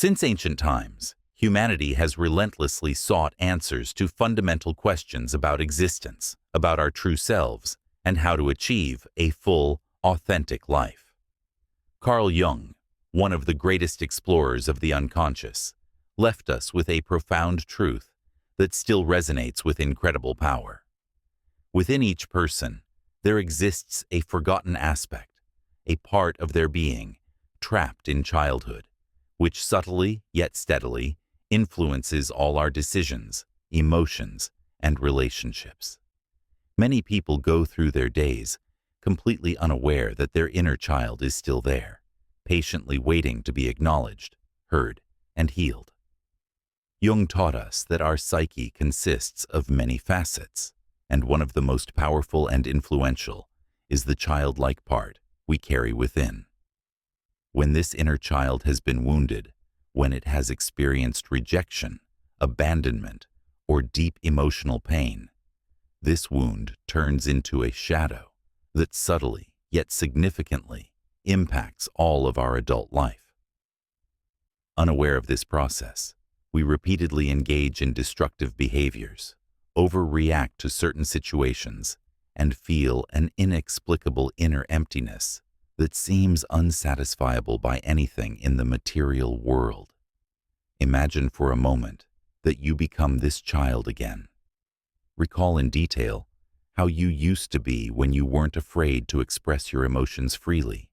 Since ancient times, humanity has relentlessly sought answers to fundamental questions about existence, about our true selves, and how to achieve a full, authentic life. Carl Jung, one of the greatest explorers of the unconscious, left us with a profound truth that still resonates with incredible power. Within each person, there exists a forgotten aspect, a part of their being, trapped in childhood, which subtly yet steadily influences all our decisions, emotions, and relationships. Many people go through their days completely unaware that their inner child is still there, patiently waiting to be acknowledged, heard, and healed. Jung taught us that our psyche consists of many facets, and one of the most powerful and influential is the childlike part we carry within. When this inner child has been wounded, when it has experienced rejection, abandonment, or deep emotional pain, this wound turns into a shadow that subtly yet significantly impacts all of our adult life. Unaware of this process, we repeatedly engage in destructive behaviors, overreact to certain situations, and feel an inexplicable inner emptiness that seems unsatisfiable by anything in the material world. Imagine for a moment that you become this child again. Recall in detail how you used to be when you weren't afraid to express your emotions freely,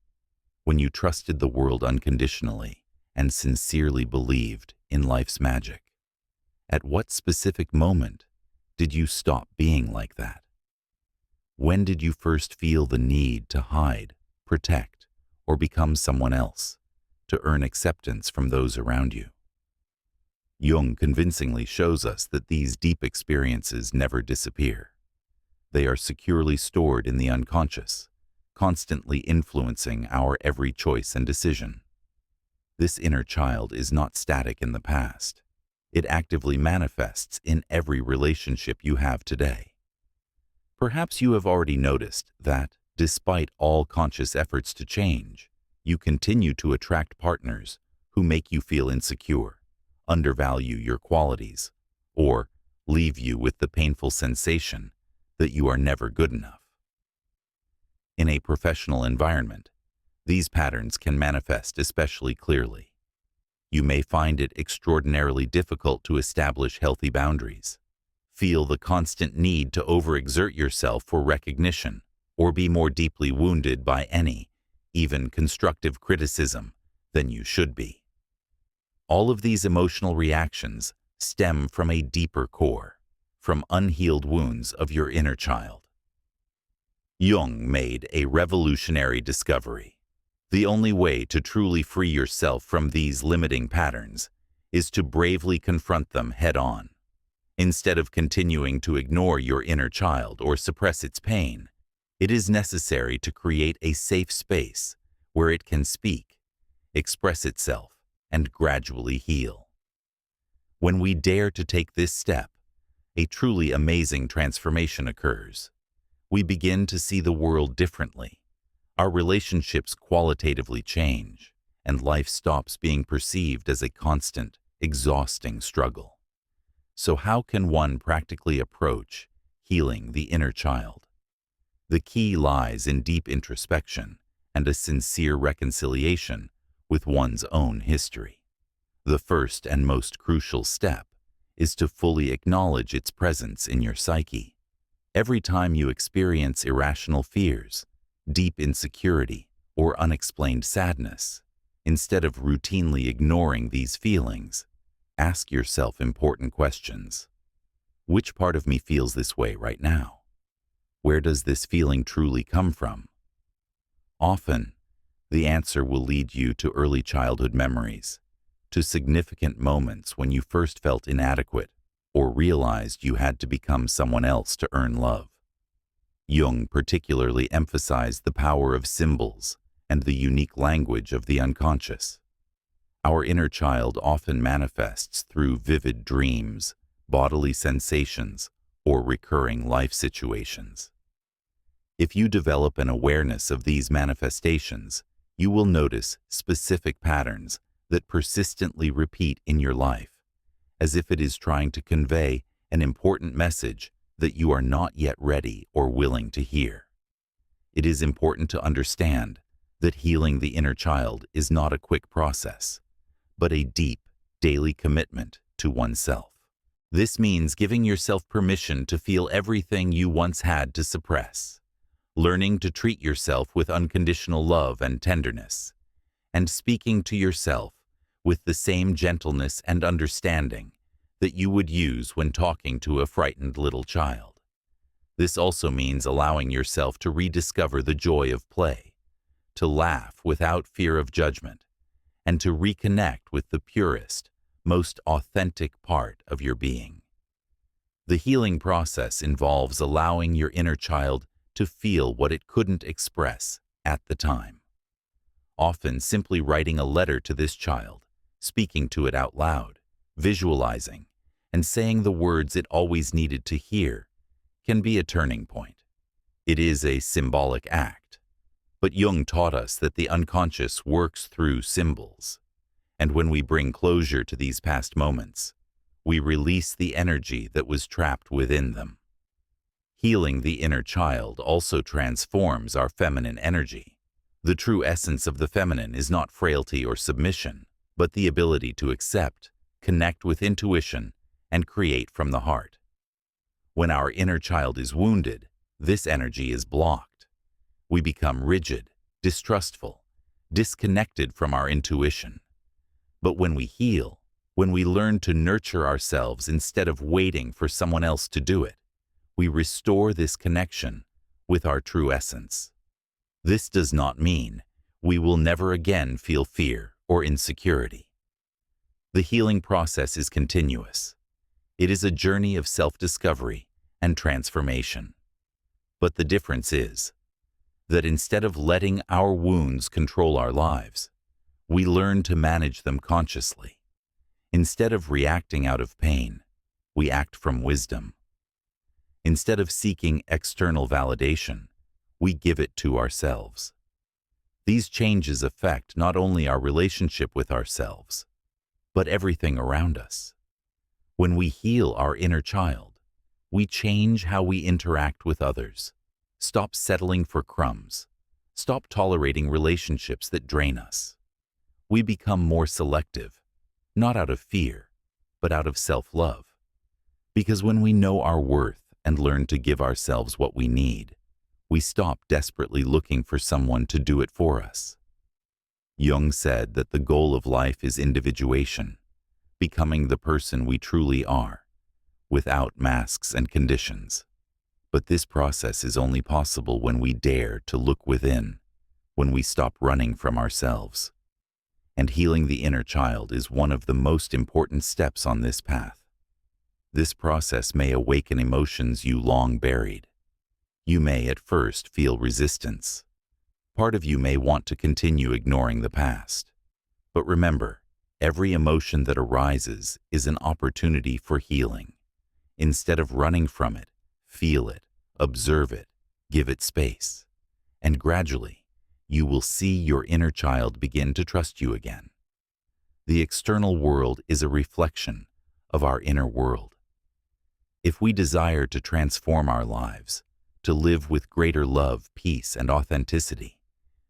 when you trusted the world unconditionally and sincerely believed in life's magic. At what specific moment did you stop being like that? When did you first feel the need to hide, protect, or become someone else to earn acceptance from those around you? Jung convincingly shows us that these deep experiences never disappear. They are securely stored in the unconscious, constantly influencing our every choice and decision. This inner child is not static in the past. It actively manifests in every relationship you have today. Perhaps you have already noticed that, despite all conscious efforts to change, you continue to attract partners who make you feel insecure, undervalue your qualities, or leave you with the painful sensation that you are never good enough. In a professional environment, these patterns can manifest especially clearly. You may find it extraordinarily difficult to establish healthy boundaries, feel the constant need to overexert yourself for recognition, or be more deeply wounded by any, even constructive criticism, than you should be. All of these emotional reactions stem from a deeper core, from unhealed wounds of your inner child. Jung made a revolutionary discovery. The only way to truly free yourself from these limiting patterns is to bravely confront them head-on. Instead of continuing to ignore your inner child or suppress its pain, it is necessary to create a safe space where it can speak, express itself, and gradually heal. When we dare to take this step, a truly amazing transformation occurs. We begin to see the world differently. Our relationships qualitatively change, and life stops being perceived as a constant, exhausting struggle. So how can one practically approach healing the inner child? The key lies in deep introspection and a sincere reconciliation with one's own history. The first and most crucial step is to fully acknowledge its presence in your psyche. Every time you experience irrational fears, deep insecurity, or unexplained sadness, instead of routinely ignoring these feelings, ask yourself important questions. Which part of me feels this way right now? Where does this feeling truly come from? Often, the answer will lead you to early childhood memories, to significant moments when you first felt inadequate or realized you had to become someone else to earn love. Jung particularly emphasized the power of symbols and the unique language of the unconscious. Our inner child often manifests through vivid dreams, bodily sensations, or recurring life situations. If you develop an awareness of these manifestations, you will notice specific patterns that persistently repeat in your life, as if it is trying to convey an important message that you are not yet ready or willing to hear. It is important to understand that healing the inner child is not a quick process, but a deep, daily commitment to oneself. This means giving yourself permission to feel everything you once had to suppress, learning to treat yourself with unconditional love and tenderness, and speaking to yourself with the same gentleness and understanding that you would use when talking to a frightened little child. This also means allowing yourself to rediscover the joy of play, to laugh without fear of judgment, and to reconnect with the purest, most authentic part of your being. The healing process involves allowing your inner child to feel what it couldn't express at the time. Often simply writing a letter to this child, speaking to it out loud, visualizing, and saying the words it always needed to hear can be a turning point. It is a symbolic act, but Jung taught us that the unconscious works through symbols, and when we bring closure to these past moments, we release the energy that was trapped within them. Healing the inner child also transforms our feminine energy. The true essence of the feminine is not frailty or submission, but the ability to accept, connect with intuition, and create from the heart. When our inner child is wounded, this energy is blocked. We become rigid, distrustful, disconnected from our intuition. But when we heal, when we learn to nurture ourselves instead of waiting for someone else to do it, we restore this connection with our true essence. This does not mean we will never again feel fear or insecurity. The healing process is continuous. It is a journey of self-discovery and transformation. But the difference is that instead of letting our wounds control our lives, we learn to manage them consciously. Instead of reacting out of pain, we act from wisdom. Instead of seeking external validation, we give it to ourselves. These changes affect not only our relationship with ourselves, but everything around us. When we heal our inner child, we change how we interact with others, stop settling for crumbs, stop tolerating relationships that drain us. We become more selective, not out of fear, but out of self-love. Because when we know our worth and learn to give ourselves what we need, we stop desperately looking for someone to do it for us. Jung said that the goal of life is individuation, becoming the person we truly are, without masks and conditions. But this process is only possible when we dare to look within, when we stop running from ourselves. And healing the inner child is one of the most important steps on this path. This process may awaken emotions you long buried. You may at first feel resistance. Part of you may want to continue ignoring the past. But remember, every emotion that arises is an opportunity for healing. Instead of running from it, feel it, observe it, give it space. And gradually, you will see your inner child begin to trust you again. The external world is a reflection of our inner world. If we desire to transform our lives, to live with greater love, peace, and authenticity,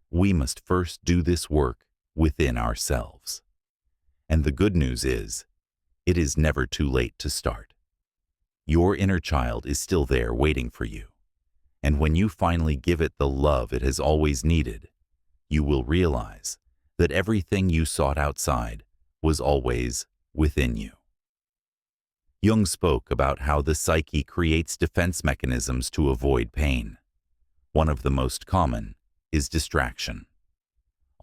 we must first do this work within ourselves. And the good news is, it is never too late to start. Your inner child is still there waiting for you. And when you finally give it the love it has always needed, you will realize that everything you sought outside was always within you. Jung spoke about how the psyche creates defense mechanisms to avoid pain. One of the most common is distraction.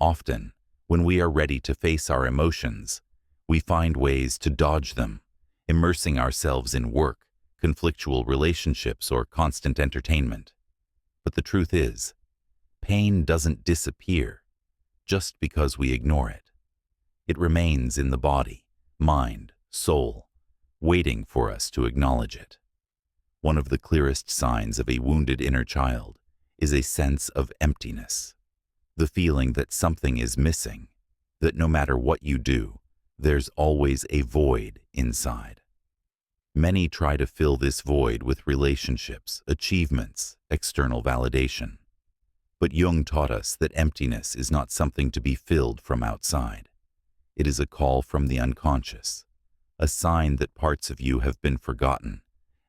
Often, when we are ready to face our emotions, we find ways to dodge them, immersing ourselves in work, conflictual relationships, or constant entertainment. But the truth is, pain doesn't disappear just because we ignore it. It remains in the body, mind, soul, waiting for us to acknowledge it. One of the clearest signs of a wounded inner child is a sense of emptiness, the feeling that something is missing, that no matter what you do, there's always a void inside. Many try to fill this void with relationships, achievements, external validation. But Jung taught us that emptiness is not something to be filled from outside. It is a call from the unconscious, a sign that parts of you have been forgotten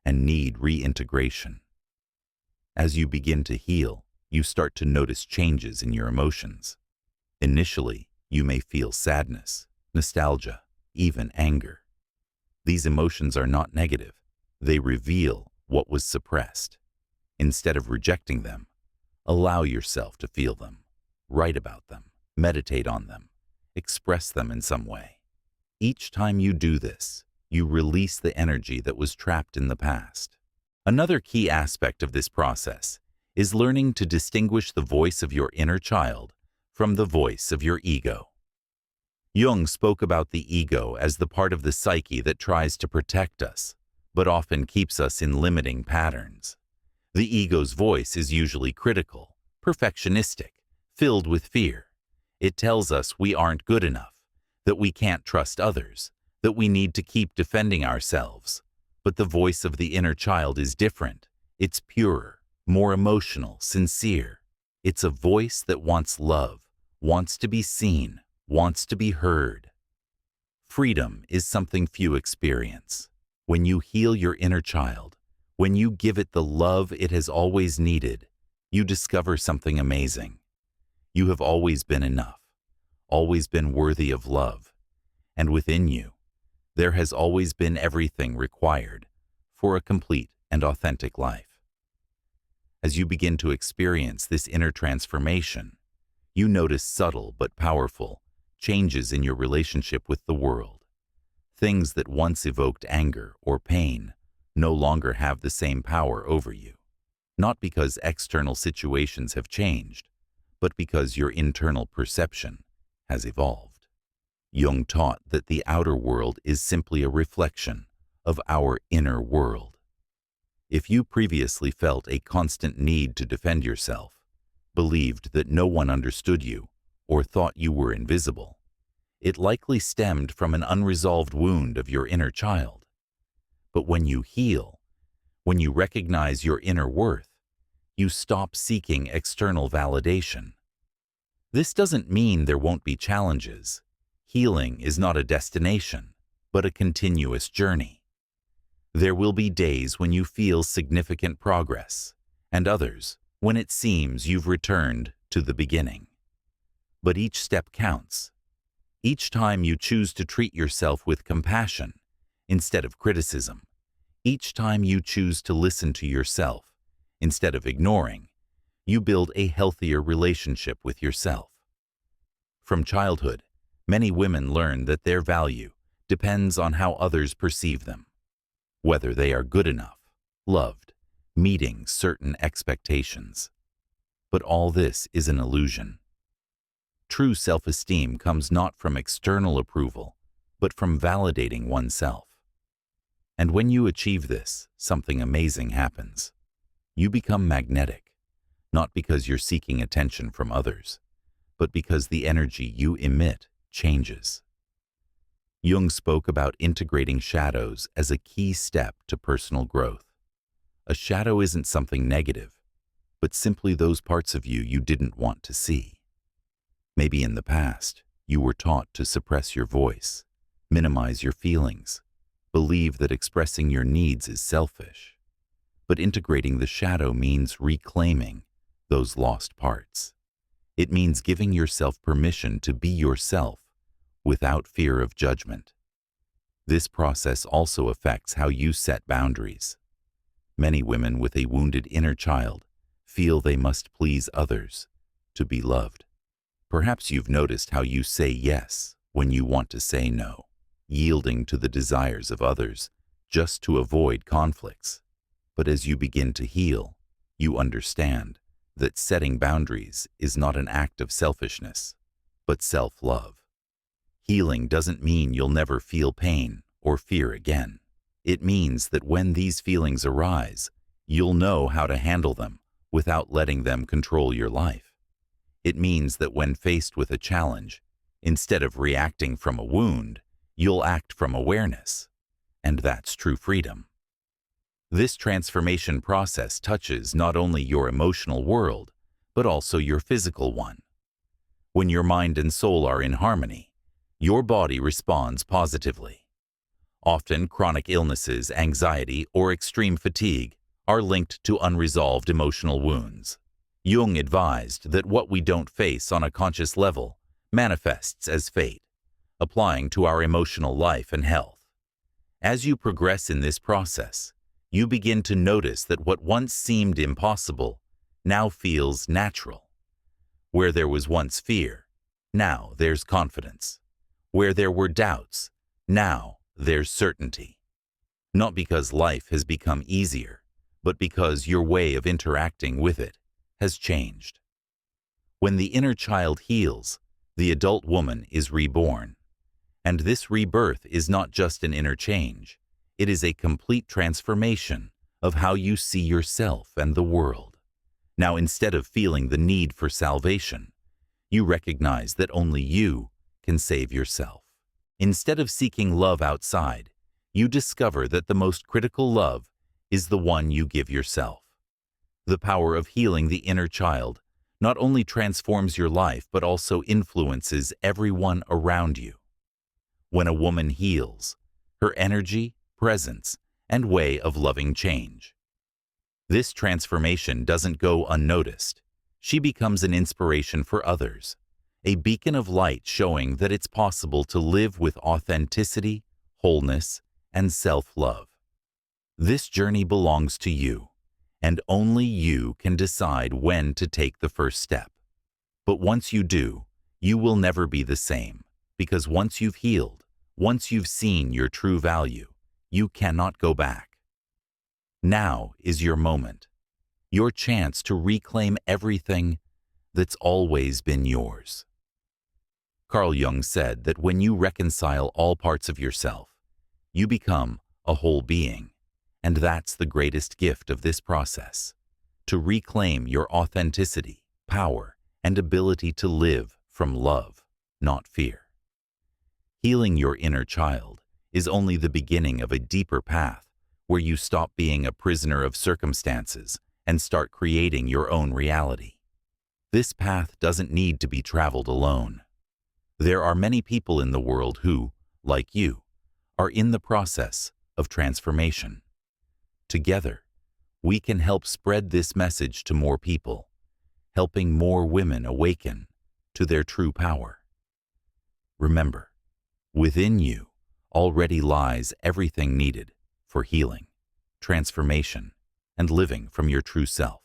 and need reintegration. As you begin to heal, you start to notice changes in your emotions. Initially, you may feel sadness, nostalgia, even anger. These emotions are not negative. They reveal what was suppressed. Instead of rejecting them, allow yourself to feel them, write about them, meditate on them, express them in some way. Each time you do this, you release the energy that was trapped in the past. Another key aspect of this process is learning to distinguish the voice of your inner child from the voice of your ego. Jung spoke about the ego as the part of the psyche that tries to protect us, but often keeps us in limiting patterns. The ego's voice is usually critical, perfectionistic, filled with fear. It tells us we aren't good enough, that we can't trust others, that we need to keep defending ourselves. But the voice of the inner child is different. It's purer, more emotional, sincere. It's a voice that wants love, wants to be seen, wants to be heard. Freedom is something few experience. When you heal your inner child, when you give it the love it has always needed, you discover something amazing. You have always been enough, always been worthy of love, and within you, there has always been everything required for a complete and authentic life. As you begin to experience this inner transformation, you notice subtle but powerful changes in your relationship with the world. Things that once evoked anger or pain no longer have the same power over you, not because external situations have changed, but because your internal perception has evolved. Jung taught that the outer world is simply a reflection of our inner world. If you previously felt a constant need to defend yourself, believed that no one understood you, or thought you were invisible, it likely stemmed from an unresolved wound of your inner child. But when you heal, when you recognize your inner worth, you stop seeking external validation. This doesn't mean there won't be challenges. Healing is not a destination, but a continuous journey. There will be days when you feel significant progress, and others when it seems you've returned to the beginning. But each step counts. Each time you choose to treat yourself with compassion instead of criticism, each time you choose to listen to yourself instead of ignoring, you build a healthier relationship with yourself. From childhood, many women learn that their value depends on how others perceive them, whether they are good enough, loved, meeting certain expectations. But all this is an illusion. True self-esteem comes not from external approval, but from validating oneself. And when you achieve this, something amazing happens. You become magnetic, not because you're seeking attention from others, but because the energy you emit changes. Jung spoke about integrating shadows as a key step to personal growth. A shadow isn't something negative, but simply those parts of you you didn't want to see. Maybe in the past, you were taught to suppress your voice, minimize your feelings, believe that expressing your needs is selfish. But integrating the shadow means reclaiming those lost parts. It means giving yourself permission to be yourself without fear of judgment. This process also affects how you set boundaries. Many women with a wounded inner child feel they must please others to be loved. Perhaps you've noticed how you say yes when you want to say no, yielding to the desires of others just to avoid conflicts. But as you begin to heal, you understand that setting boundaries is not an act of selfishness, but self-love. Healing doesn't mean you'll never feel pain or fear again. It means that when these feelings arise, you'll know how to handle them without letting them control your life. It means that when faced with a challenge, Instead of reacting from a wound, you'll act from awareness. And that's true freedom. This transformation process touches not only your emotional world, but also your physical one. When your mind and soul are in harmony, your body responds positively. Often, chronic illnesses, anxiety, or extreme fatigue are linked to unresolved emotional wounds. Jung advised that what we don't face on a conscious level manifests as fate, applying to our emotional life and health. As you progress in this process, you begin to notice that what once seemed impossible now feels natural. Where there was once fear, now there's confidence. Where there were doubts, now there's certainty. Not because life has become easier, but because your way of interacting with it has changed. When the inner child heals, the adult woman is reborn. And this rebirth is not just an inner change, it is a complete transformation of how you see yourself and the world. Now, instead of feeling the need for salvation, you recognize that only you can save yourself. Instead of seeking love outside, you discover that the most critical love is the one you give yourself. The power of healing the inner child not only transforms your life but also influences everyone around you. When a woman heals, her energy, presence, and way of loving change. This transformation doesn't go unnoticed. She becomes an inspiration for others, a beacon of light showing that it's possible to live with authenticity, wholeness, and self-love. This journey belongs to you, and only you can decide when to take the first step. But once you do, you will never be the same, because once you've healed, once you've seen your true value, you cannot go back. Now is your moment, your chance to reclaim everything that's always been yours. Carl Jung said that when you reconcile all parts of yourself, you become a whole being, and that's the greatest gift of this process, to reclaim your authenticity, power, and ability to live from love, not fear. Healing your inner child is only the beginning of a deeper path where you stop being a prisoner of circumstances and start creating your own reality. This path doesn't need to be traveled alone. There are many people in the world who, like you, are in the process of transformation. Together, we can help spread this message to more people, helping more women awaken to their true power. Remember, within you already lies everything needed for healing, transformation, and living from your true self.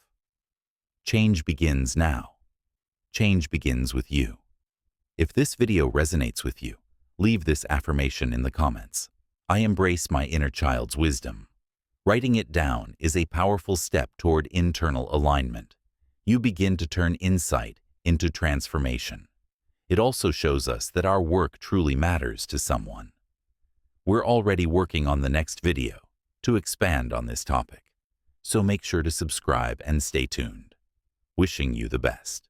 Change begins now. Change begins with you. If this video resonates with you, leave this affirmation in the comments. I embrace my inner child's wisdom. Writing it down is a powerful step toward internal alignment. You begin to turn insight into transformation. It also shows us that our work truly matters to someone. We're already working on the next video to expand on this topic, so make sure to subscribe and stay tuned. Wishing you the best.